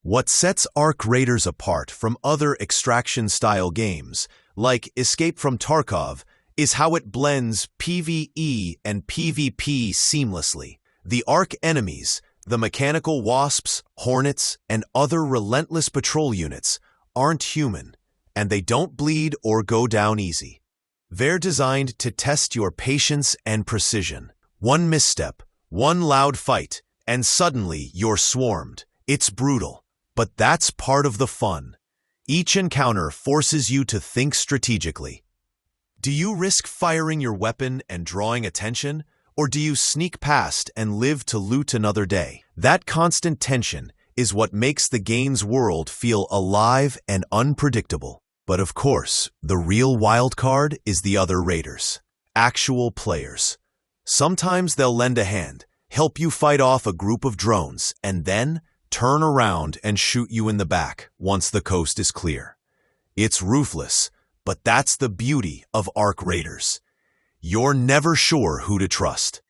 What sets Arc Raiders apart from other extraction-style games, like Escape from Tarkov, is how it blends PvE and PvP seamlessly. The Arc enemies, the mechanical wasps, hornets, and other relentless patrol units, aren't human, and they don't bleed or go down easy. They're designed to test your patience and precision. One misstep, one loud fight, and suddenly you're swarmed. It's brutal. But that's part of the fun. Each encounter forces you to think strategically. Do you risk firing your weapon and drawing attention, or do you sneak past and live to loot another day? That constant tension is what makes the game's world feel alive and unpredictable. But of course, the real wild card is the other raiders. Actual players. Sometimes they'll lend a hand, help you fight off a group of drones, and then turn around and shoot you in the back once the coast is clear. It's ruthless, but that's the beauty of Arc Raiders. You're never sure who to trust.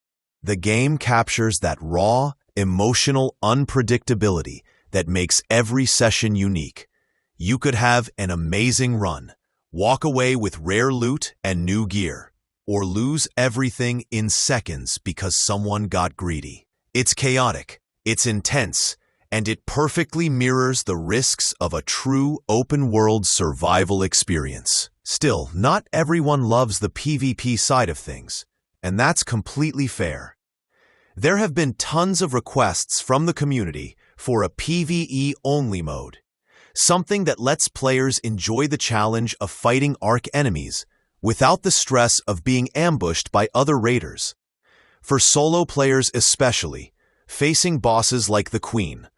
The game captures that raw, emotional unpredictability that makes every session unique. You could have an amazing run, walk away with rare loot and new gear, or lose everything in seconds because someone got greedy. It's chaotic, it's intense, and it perfectly mirrors the risks of a true open-world survival experience. Still, not everyone loves the PvP side of things, and that's completely fair. There have been tons of requests from the community for a PvE-only mode, something that lets players enjoy the challenge of fighting Arc enemies without the stress of being ambushed by other raiders. For solo players especially, facing bosses like the Queen,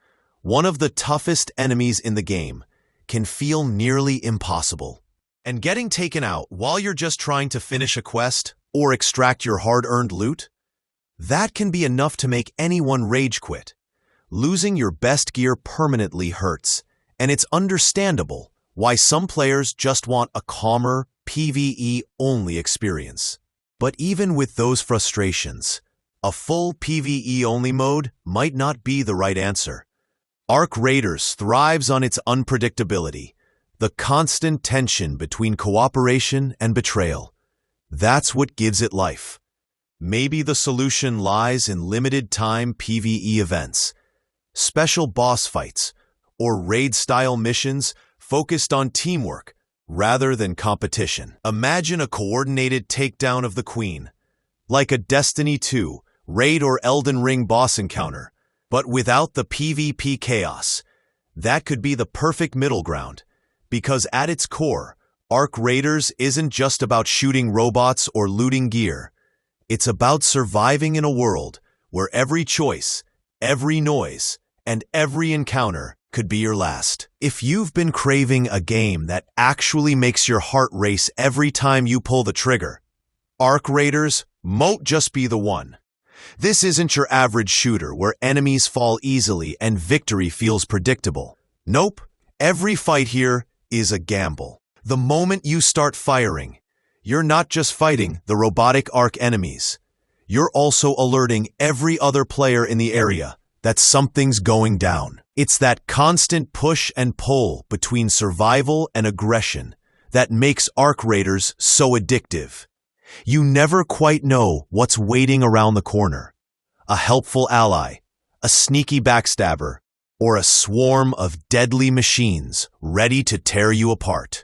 one of the toughest enemies in the game, can feel nearly impossible. And getting taken out while you're just trying to finish a quest or extract your hard-earned loot? That can be enough to make anyone rage quit. Losing your best gear permanently hurts, and it's understandable why some players just want a calmer, PvE-only experience. But even with those frustrations, a full PvE-only mode might not be the right answer. Arc Raiders thrives on its unpredictability, the constant tension between cooperation and betrayal. That's what gives it life. Maybe the solution lies in limited-time PvE events, special boss fights, or raid-style missions focused on teamwork rather than competition. Imagine a coordinated takedown of the Queen, like a Destiny 2 raid or Elden Ring boss encounter, but without the PvP chaos. That could be the perfect middle ground, because at its core, Arc Raiders isn't just about shooting robots or looting gear. It's about surviving in a world where every choice, every noise, and every encounter could be your last. If you've been craving a game that actually makes your heart race every time you pull the trigger, Arc Raiders won't just be the one. This isn't your average shooter where enemies fall easily and victory feels predictable. Nope, every fight here is a gamble. The moment you start firing, you're not just fighting the robotic Arc enemies. You're also alerting every other player in the area that something's going down. It's that constant push and pull between survival and aggression that makes Arc Raiders so addictive. You never quite know what's waiting around the corner. A helpful ally, a sneaky backstabber, or a swarm of deadly machines ready to tear you apart.